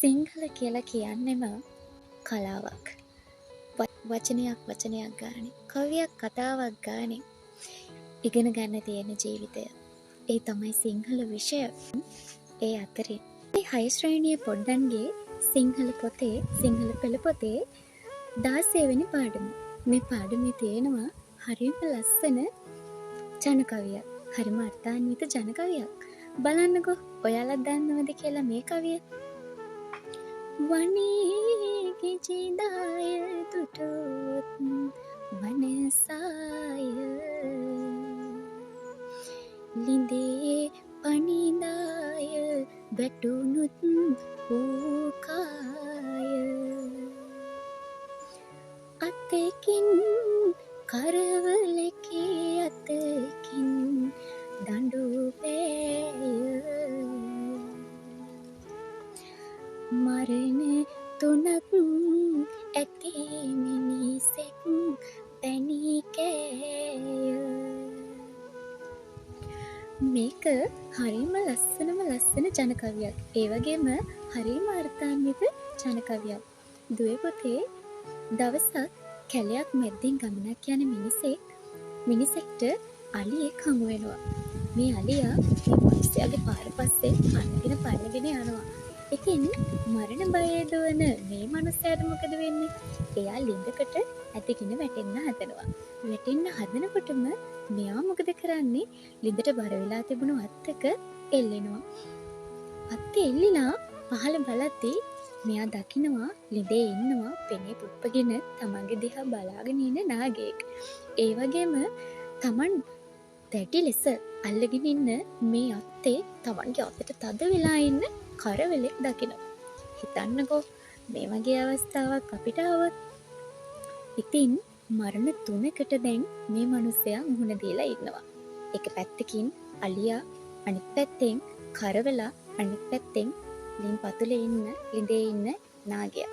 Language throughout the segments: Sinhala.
සිංහල කියලා කියන්නෙම කලාවක්. වචනයක් ගානේ, කවියක් කතාවක් ගානේ ඉගෙන ගන්න තියෙන ජීවිතය. ඒ තමයි සිංහල විෂය. ඒ අතරේ මේ 6 ශ්‍රේණිය පොඩ්ඩන්ගේ සිංහල පොතේ, සිංහල පෙළ පොතේ 16 වෙනි පාඩම. මේ පාඩමේ තියෙනවා හරිම ලස්සන ජනකවියක්. හරිම අර්ථාන්විත ජනකවියක්. බලන්නකෝ ඔයාලා දන්නවද කියලා මේ කවිය? වනේ කිචිදාය තුටොත් වනසාය ලිඳේ පනිදාය වැටුනුත් වූකාය අතකින් කරවලකේ අතකින් දඬු පෑය මරණ තුනක් ඇති මිනිසෙක් පැණිකෑය. මේක හරිම ලස්සන ජනකවියක්. ඒ වගේම හරිම අර්ථාන්විත ජනකවියක්. දුවේ පුතේ දවසක් කැලයක් මැද්දෙන් ගමනක් යන මිනිසෙක්ට අලියෙක් හමු වෙනවා. මේ අලියා මේ මිනිස්යාගේ පාර පස්සේ පන්නගෙන යනවා. ඉතින් මරණ බය දුවන මේ මනුස්සයාට මොකද වෙන්නේ? එයා ළිඳකට ඇදගෙන වැටෙන්න හදනවා. වැටෙන්න හදනකොටම මෙයා මොකද කරන්නේ? ළිඳට බර වෙලා තිබුණු අත්තක එල්ලෙනවා. අත්ත එල්ලිලා පහළ බලද්දී මෙයා දකිනවා ළිඳේ ඉන්නවා පෙනේ පුප්පගෙන තමන්ගේ දිහා බලාගෙන ඉන්න නාගයෙක්. ඒ වගේම තමන් දැඩි ලෙස අල්ලගෙන ඉන්න මේ අත්තේ තමන්ගේ අතට තද වෙලා ඉන්න කරවලෙක් දකිනවා. හිතන්නකෝ මේ වගේ අවස්ථාවක් අපිට આવොත්. ඉතින් මරණ 3කට දැන් මේ මිනිස්සයා මුහුණ දීලා ඉන්නවා. එක පැත්තකින් අලියා, අනිත් පැත්තෙන් කරවලා, අනිත් පැත්තෙන් ළිඳේ ඉන්න නාගයා.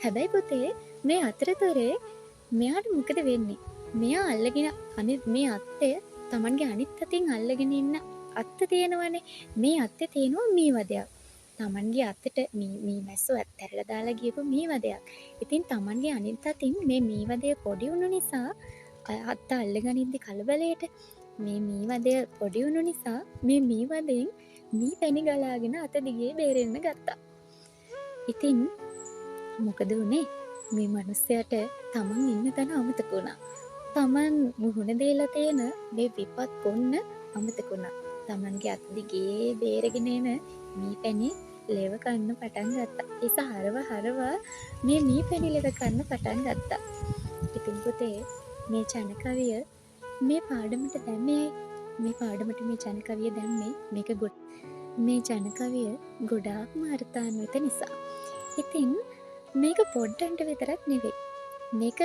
හැබැයි පුතේ මේ අතරතුරේ මෙයාට මොකද වෙන්නේ? මෙයා අල්ලගෙන අනිත් මේ අත්තේ තමන්ගේ අනිත් අතින් අල්ලගෙන ඉන්න අත්ත තියෙනවනේ. මේ අත්තේ තියෙනවා මීවදයක්. තමන්ගේ අතට මී මැස්සෝ ඇත්තරලා දාලා ගියපු මීවදයක්. ඉතින් තමන්ගේ අනිත් අතින් මේ මීවදය පොඩි වුණු නිසා අත්ත අල්ලගනිද්දි කලබලයට මේ මීවදය පොඩි වුණු නිසා මේ මීවදයෙන් මී පැණි ගලාගෙන අත දිගේ බේරෙන්න ගත්තා. ඉතින් මොකද වුනේ? මේ මිනිස්සයාට තමන් ඉන්න තැන අමතක වුණා. තමන් මුහුණ දීලා තියෙන මේ විපත් කොන්න අමතක වුණා. තමන්ගේ අත දිගේ බේරගෙන එන මී පැණි ලෙව කන්න පටන් ගත්තා. ඒස හරව මේ මී පැණි ලෙව කන්න පටන් ගත්තා. ඉතින් පුතේ මේ ජනකවිය මේ පාඩමට දැම්මේ මේ පාඩමට මේ ජනකවිය දැම්මේ මේ ජනකවිය ගොඩාක්ම අර්ථාන්විත නිසා. ඉතින් මේක පොඩ්ඩන්ට විතරක් නෙවෙයි. මේක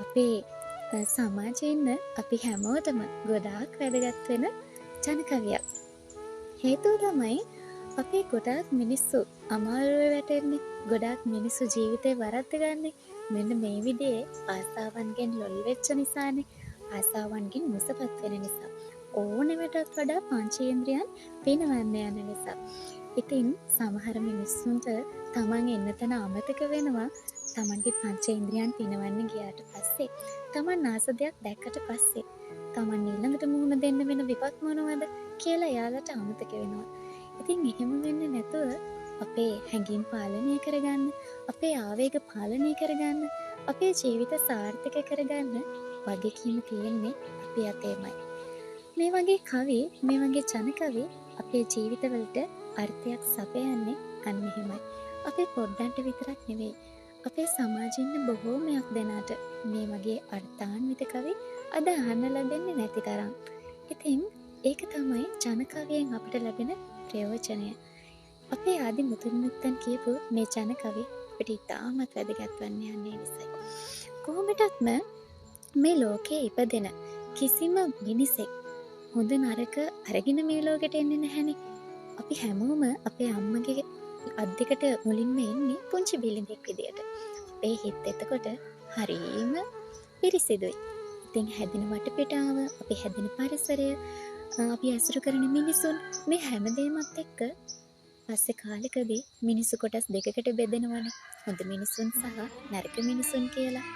අපේ සමාජයෙන් අපි හැමෝටම ගොඩාක් වැදගත් වෙන ජනකවියක්. හේතුව තමයි අපේ ගොඩාක් මිනිස්සු අමාරුවේ වැටෙන්නේ. ගොඩාක් මිනිස්සු ජීවිතේ වරද්දගන්නේ මෙන්න මේ විදිහේ ආසාවන්ගෙන් ලොල් වෙච්ච නිසානේ. ආසාවන්ගෙන් මුසපත් වෙන නිසා. ඕනෙවටත් වඩා පංචේන්ද්‍රයන් පිනවන්න යන නිසා. ඉතින් සමහර මිනිස්සුන්ට තමන් එන්න තැන අමතක වෙනවා. තමන්ගේ පංචේන්ද්‍රයන් පිනවන්න ගියාට පස්සේ, තමන් ආස දෙයක් දැක්කට පස්සේ, තමන් ඊළඟට මුහුණ දෙන්න වෙන විපත් මොනවද කියලා එයාලට අමතක වෙනවා. ඉතින් එහෙම වෙන්නේ නැතුව අපේ හැඟීම් පාලනය කරගන්න, අපේ ආවේග පාලනය කරගන්න, අපේ ජීවිත සාර්ථක කරගන්න වගකීම තියෙන්නේ අපේ අතේමයි. මේ වගේ කවි, මේ වගේ ජනකවි අපේ ජීවිතවලට අර්ථයක් සපයන්නේ අන්න එහෙමයි. අපේ පොඩ්ඩන්ට විතරක් නෙවෙයි, අපේ සමාජෙන්න බොහෝමයක් දෙනාට මේ වගේ අර්ථාන්විත කවි අද අහන්න ලැබෙන්නේ නැති තරම්. ඉතින් ඒක තමයි ජනකවියෙන් අපිට ලැබෙන ප්‍රයෝජනය. අපේ ආදි මුතුන්මුත්තන් කියපු මේ ජනකවි අපිට ඉතාමත් වැදගත් වන්න යන්නේ නිසයි. කොහොමටත්ම මේ ලෝකයේ ඉපදෙන කිසිම මිනිසෙක් හොඳ නරක අරගෙන මේ ලෝකෙට එන්නේ නැහැනේ. අපි හැමෝම අපේ අම්මගේ අත් දෙකට මුලින්ම එන්නේ පුංචි බිලිඳෙක් විදියට. අපේ හිත එතකොට හරීම පිරිසිදුයි. ඉතින් හැදෙන වටපිටාව, අපි හැදෙන පරිසරය, අපි ඇසුරු කරන මිනිසුන්, මේ හැමදේමත් එක්ක පස්සේ කාලෙකදී මිනිස්සු කොටස් දෙකකට බෙදෙනවනේ. හොඳ මිනිසුන් සහ නරක මිනිසුන් කියලා.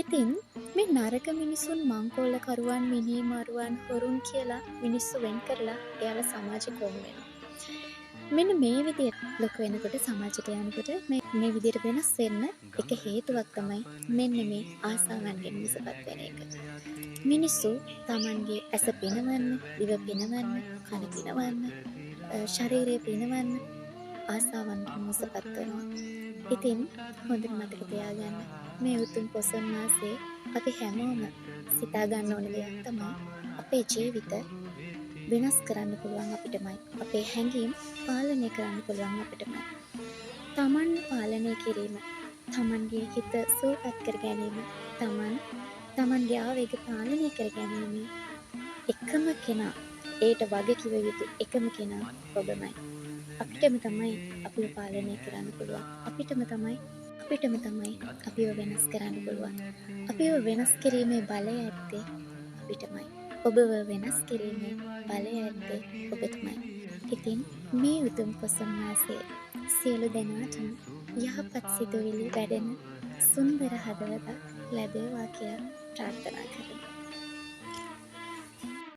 ඉතින් මේ නරක මිනිසුන් මංකොල්ලකරුවන්, මිනීමරුවන්, හොරුන් කියලා මිනිස්සු වෙන් කරලා එයාලා සමාජෙ කොම් වෙනවා. මෙන්න මේ විදිහට ලොකු වෙනකොට සමාජයට යනකොට මේ විදිහට වෙනස් වෙන්න එක හේතුවක් තමයි මෙන්න මේ ආසාවන්ගෙන් මුසපත් වෙන එක. මිනිස්සු තමන්ගේ ඇස පිනවන්න, දිව පිනවන්න, කන පිනවන්න, ශරීරය පිනවන්න ආසාවන්ගෙන් මුසපත් වෙනවා. ඉතින් හොඳට මතක තියාගන්න මේ උතුම් පොසොන් මාසයේ අපි හැමෝම සිතා ගන්න ඕන දෙයක් තමයි අපේ ජීවිත වෙනස් කරන්න පුළුවන් අපිටමයි. අපේ හැඟීම් පාලනය කරන්න පුළුවන් අපිටමයි. තමන් පාලනය කිරීම, තමන්ගේ හිත සුවපත් කර ගැනීම, තමන්ගේ ආවේග පාලනය කර ගැනීම එකම කෙනා, ඒට වග කිව යුතු එකම කෙනා ඔබමයි. අපිටම තමයි අපිව පාලනය කරන්න පුළුවන්. අපිටම තමයි අපිව වෙනස් කරන්න පුළුවන්. අපිව වෙනස් කිරීමේ බලය ඇත්තේ අපිටමයි. ඔබව වෙනස් කිරීමේ බලය ඇත්තේ ඔබටමයි. ඉතින් මේ උතුම් පොසොන් මාසයේ සියලු දෙනාටම යහපත් සිතුවිලි වැඩෙන සුන්දර හදවතක් ලැබේවා කියලා ප්‍රාර්ථනා කරමි.